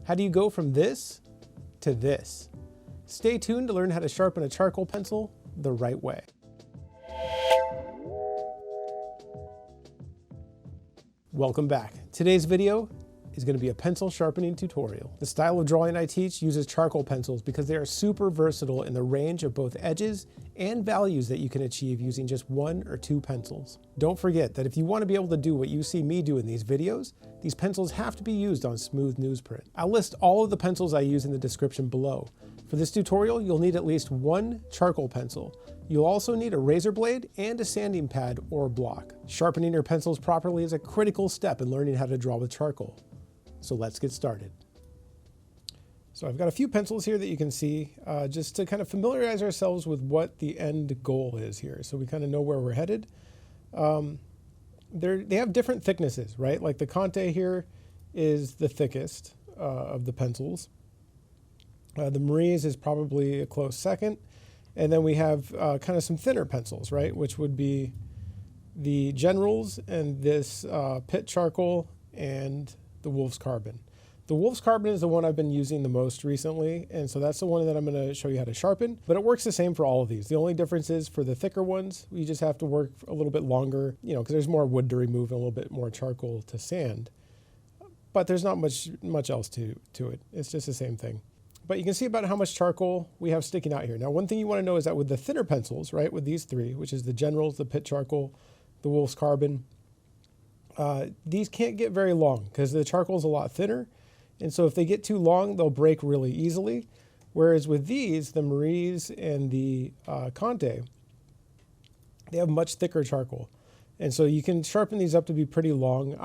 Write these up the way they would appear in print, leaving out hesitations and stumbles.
How do you go from this to this? Stay tuned to learn how to sharpen a charcoal pencil the right way. Welcome back. Today's video is going to be a pencil sharpening tutorial. The style of drawing I teach uses charcoal pencils because they are super versatile in the range of both edges and values that you can achieve using just 1 or 2 pencils. Don't forget that if you want to be able to do what you see me do in these videos, these pencils have to be used on smooth newsprint. I'll list all of the pencils I use in the description below. For this tutorial, you'll need at least 1 charcoal pencil. You'll also need a razor blade and a sanding pad or block. Sharpening your pencils properly is a critical step in learning how to draw with charcoal. So let's get started. So I've got a few pencils here that you can see just to kind of familiarize ourselves with what the end goal is here. So we kind of know where we're headed. They have different thicknesses, right? Like the Conte here is the thickest of the pencils. The Marie's is probably a close second. And then we have kind of some thinner pencils, right? Which would be the Generals and this Pit Charcoal and the Wolf's Carbon. The Wolf's Carbon is the one I've been using the most recently, and so that's the one that I'm going to show you how to sharpen. But it works the same for all of these. The only difference is for the thicker ones, you just have to work a little bit longer, you know, because there's more wood to remove and a little bit more charcoal to sand. But there's not much else to it. It's just the same thing. But you can see about how much charcoal we have sticking out here. Now, one thing you want to know is that with the thinner pencils, right, with these 3, which is the Generals, the Pit Charcoal, the Wolf's Carbon, these can't get very long because the charcoal is a lot thinner. And so if they get too long, they'll break really easily. Whereas with these, the Marie's and the Conte, they have much thicker charcoal. And so you can sharpen these up to be pretty long.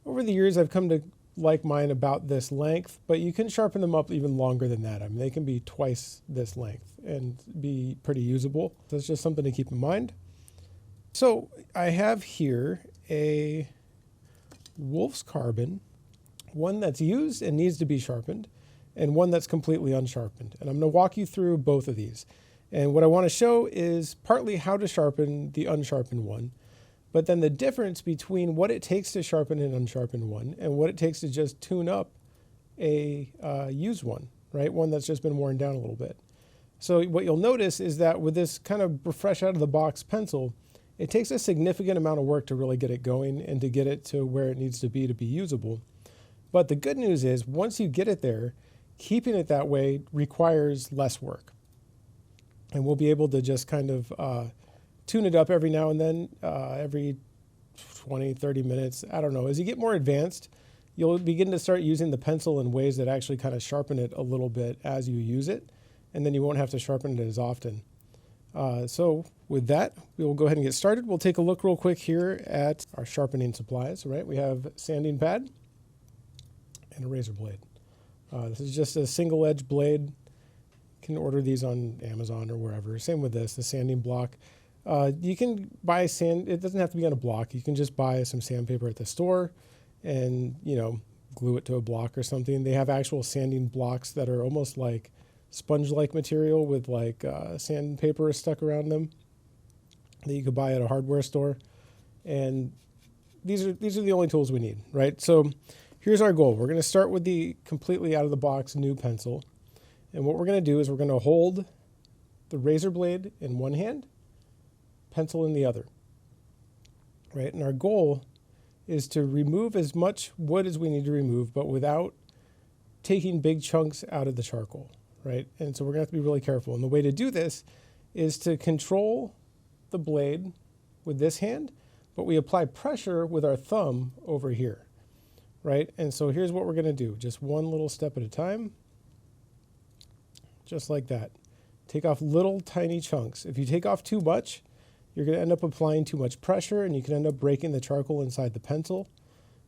Over the years, I've come to like mine about this length, but you can sharpen them up even longer than that. I mean, they can be twice this length and be pretty usable. That's just something to keep in mind. So I have here a Wolf's Carbon, one that's used and needs to be sharpened, and one that's completely unsharpened. And I'm going to walk you through both of these. And what I want to show is partly how to sharpen the unsharpened one, but then the difference between what it takes to sharpen an unsharpened one and what it takes to just tune up a used one, right? One that's just been worn down a little bit. So what you'll notice is that with this kind of fresh out of the box pencil, it takes a significant amount of work to really get it going and to get it to where it needs to be usable. But the good news is once you get it there, keeping it that way requires less work. And we'll be able to just kind of tune it up every now and then, every 20, 30 minutes. I don't know. As you get more advanced, you'll begin to start using the pencil in ways that actually kind of sharpen it a little bit as you use it. And then you won't have to sharpen it as often. So with that, we will go ahead and get started. We'll take a look real quick here at our sharpening supplies, right? We have a sanding pad and a razor blade. This is just a single edge blade. You can order these on Amazon or wherever. Same with this, the sanding block. You can buy sand, it doesn't have to be on a block. You can just buy some sandpaper at the store and, you know, glue it to a block or something. They have actual sanding blocks that are almost like sponge-like material with like sandpaper stuck around them that you could buy at a hardware store. And these are the only tools we need, right? So here's our goal. We're going to start with the completely out of the box new pencil. And what we're going to do is we're going to hold the razor blade in one hand, pencil in the other, right? And our goal is to remove as much wood as we need to remove, but without taking big chunks out of the charcoal, right? And so we're going to have to be really careful. And the way to do this is to control the blade with this hand, but we apply pressure with our thumb over here, right? And so here's what we're going to do. Just one little step at a time, just like that. Take off little tiny chunks. If you take off too much, you're going to end up applying too much pressure and you can end up breaking the charcoal inside the pencil.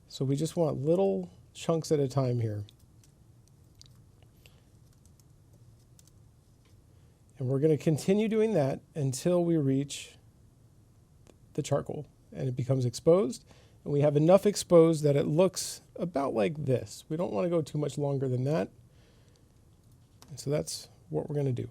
So we just want little chunks at a time here. And we're going to continue doing that until we reach the charcoal and it becomes exposed. And we have enough exposed that it looks about like this. We don't want to go too much longer than that. And so that's what we're going to do.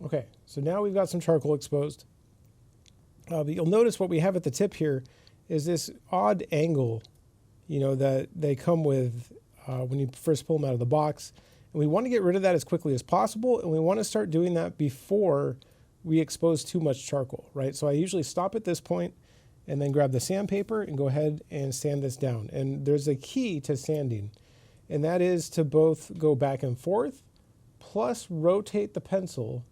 Okay, so now we've got some charcoal exposed. But you'll notice what we have at the tip here is this odd angle, that they come with when you first pull them out of the box. And we want to get rid of that as quickly as possible, and we want to start doing that before we expose too much charcoal, right? So I usually stop at this point and then grab the sandpaper and go ahead and sand this down. And there's a key to sanding, and that is to both go back and forth plus rotate the pencil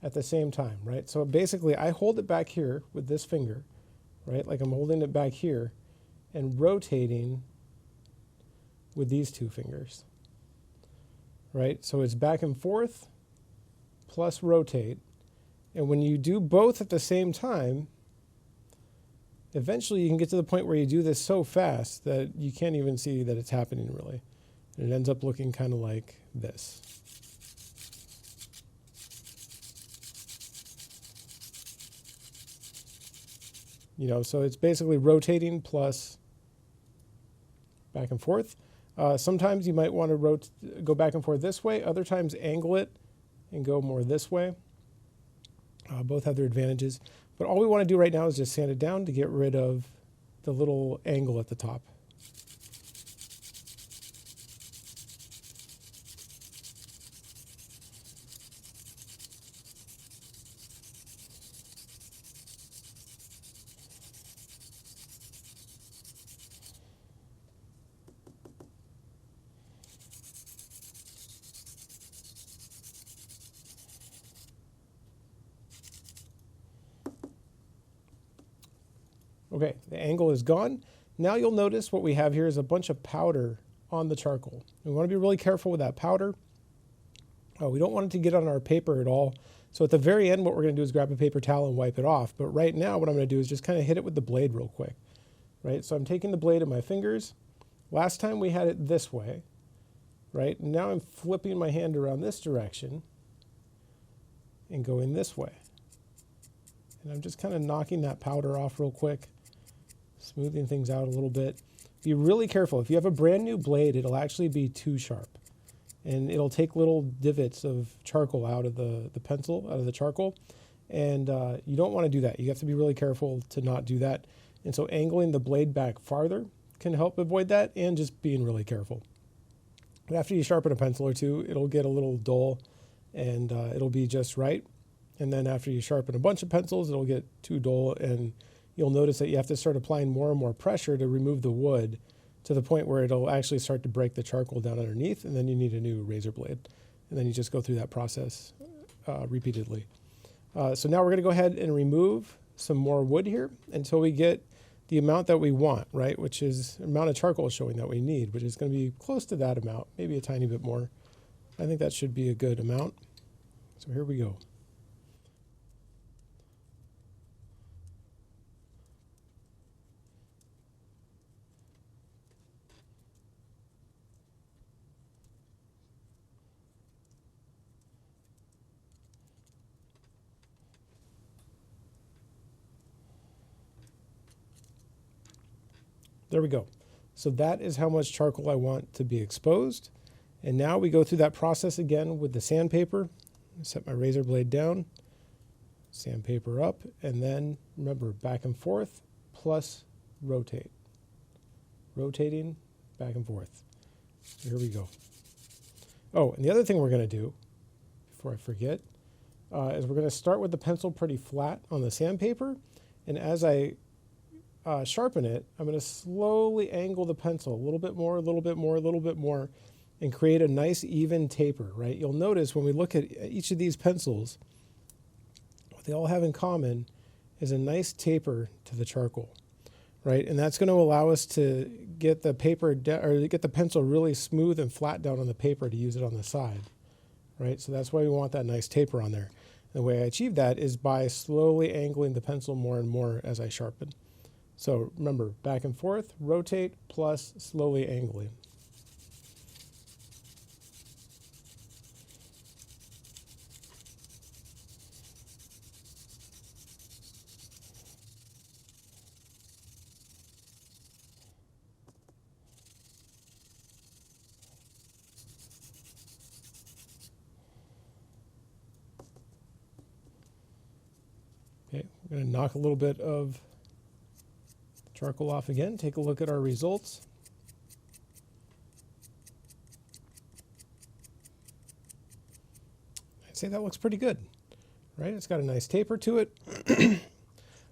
at the same time, right? So basically I hold it back here with this finger, right? Like I'm holding it back here and rotating with these two fingers, right? So it's back and forth plus rotate. And when you do both at the same time, eventually you can get to the point where you do this so fast that you can't even see that it's happening really. And it ends up looking kind of like this. So it's basically rotating plus back and forth. Sometimes you might want to go back and forth this way. Other times angle it and go more this way. Both have their advantages. But all we want to do right now is just sand it down to get rid of the little angle at the top. Okay, the angle is gone. Now you'll notice what we have here is a bunch of powder on the charcoal. We want to be really careful with that powder. We don't want it to get on our paper at all. So at the very end, what we're going to do is grab a paper towel and wipe it off. But right now, what I'm going to do is just kind of hit it with the blade real quick. Right, so I'm taking the blade in my fingers. Last time we had it this way, right? Now I'm flipping my hand around this direction and going this way. And I'm just kind of knocking that powder off real quick, smoothing things out a little bit. Be really careful. If you have a brand new blade, it'll actually be too sharp. And it'll take little divots of charcoal out of the pencil, out of the charcoal. And you don't want to do that. You have to be really careful to not do that. And so angling the blade back farther can help avoid that, and just being really careful. But after you sharpen a pencil or two, it'll get a little dull and it'll be just right. And then after you sharpen a bunch of pencils, it'll get too dull, and you'll notice that you have to start applying more and more pressure to remove the wood to the point where it'll actually start to break the charcoal down underneath, and then you need a new razor blade. And then you just go through that process repeatedly. So now we're going to go ahead and remove some more wood here until we get the amount that we want, right? Which is the amount of charcoal showing that we need, which is going to be close to that amount, maybe a tiny bit more. I think that should be a good amount. So here we go. There we go. So that is how much charcoal I want to be exposed. And now we go through that process again with the sandpaper. Set my razor blade down, sandpaper up, and then remember, back and forth plus rotate. Rotating back and forth. Here we go. Oh, and the other thing we're going to do, before I forget, is we're going to start with the pencil pretty flat on the sandpaper. And as I sharpen it, I'm going to slowly angle the pencil a little bit more, a little bit more, a little bit more, and create a nice even taper, right? You'll notice when we look at each of these pencils, what they all have in common is a nice taper to the charcoal, right? And that's going to allow us to get the paper or get the pencil really smooth and flat down on the paper to use it on the side, right? So that's why we want that nice taper on there. And the way I achieve that is by slowly angling the pencil more and more as I sharpen. So remember, back and forth, rotate, plus slowly angling. Okay, we're going to knock a little bit of charcoal off again, take a look at our results. I'd say that looks pretty good, right? It's got a nice taper to it.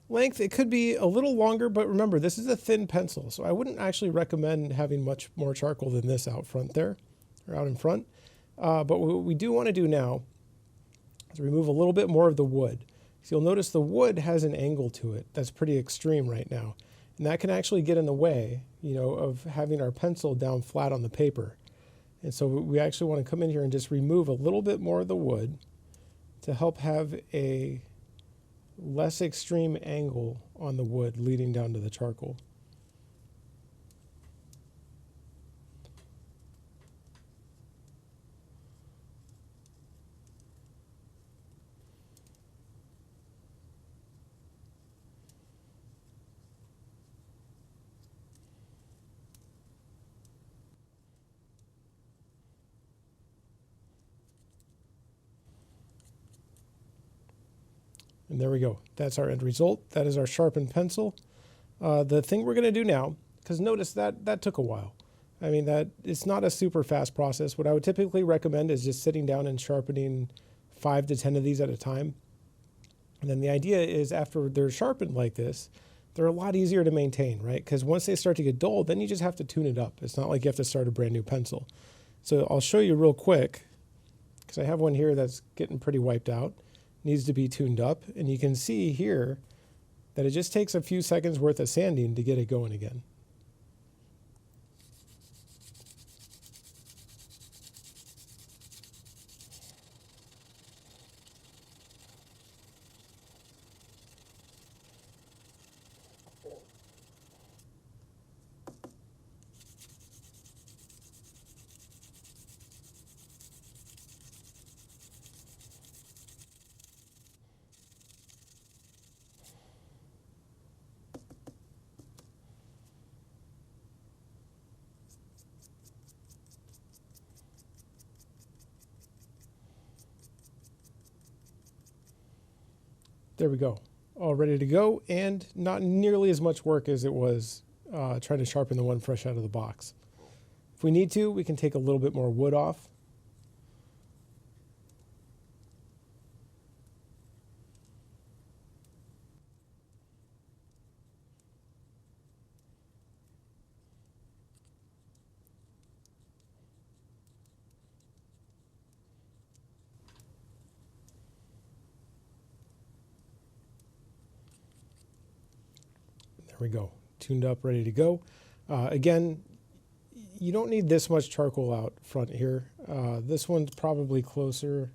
Length, it could be a little longer, but remember, this is a thin pencil, so I wouldn't actually recommend having much more charcoal than this out front there, or out in front. But what we do want to do now is remove a little bit more of the wood. So you'll notice the wood has an angle to it that's pretty extreme right now. And that can actually get in the way, of having our pencil down flat on the paper. And so we actually want to come in here and just remove a little bit more of the wood to help have a less extreme angle on the wood leading down to the charcoal. And there we go. That's our end result. That is our sharpened pencil. The thing we're going to do now, because notice that took a while. I mean, it's not a super fast process. What I would typically recommend is just sitting down and sharpening 5 to 10 of these at a time. And then the idea is after they're sharpened like this, they're a lot easier to maintain, right? Because once they start to get dull, then you just have to tune it up. It's not like you have to start a brand new pencil. So I'll show you real quick, because I have one here that's getting pretty wiped out. Needs to be tuned up, and you can see here that it just takes a few seconds worth of sanding to get it going again. There we go, all ready to go, and not nearly as much work as it was trying to sharpen the one fresh out of the box. If we need to, we can take a little bit more wood off. There we go, tuned up, ready to go. Again, you don't need this much charcoal out front here. This one's probably closer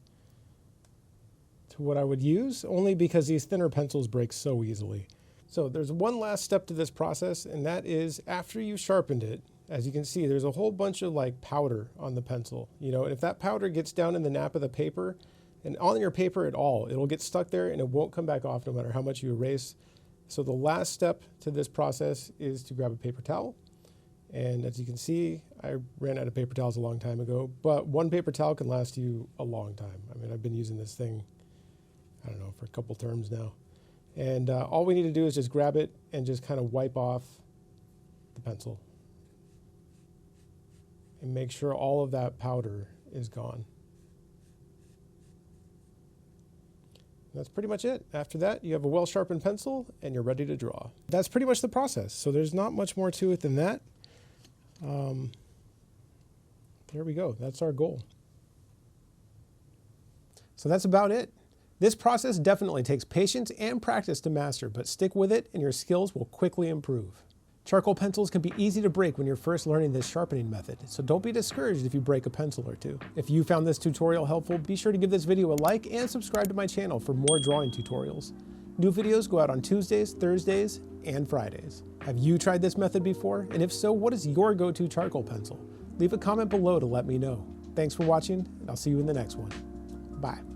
to what I would use, only because these thinner pencils break so easily. So there's one last step to this process, and that is after you sharpened it, as you can see, there's a whole bunch of like powder on the pencil. And if that powder gets down in the nap of the paper and on your paper at all, it'll get stuck there and it won't come back off no matter how much you erase. So the last step to this process is to grab a paper towel. And as you can see, I ran out of paper towels a long time ago, but one paper towel can last you a long time. I mean, I've been using this thing, I don't know, for a couple terms now. And all we need to do is just grab it and just kind of wipe off the pencil and make sure all of that powder is gone. That's pretty much it. After that, you have a well-sharpened pencil and you're ready to draw. That's pretty much the process. So there's not much more to it than that. There we go. That's our goal. So that's about it. This process definitely takes patience and practice to master, but stick with it and your skills will quickly improve. Charcoal pencils can be easy to break when you're first learning this sharpening method, so don't be discouraged if you break a pencil or two. If you found this tutorial helpful, be sure to give this video a like and subscribe to my channel for more drawing tutorials. New videos go out on Tuesdays, Thursdays, and Fridays. Have you tried this method before? And if so, what is your go-to charcoal pencil? Leave a comment below to let me know. Thanks for watching, and I'll see you in the next one. Bye.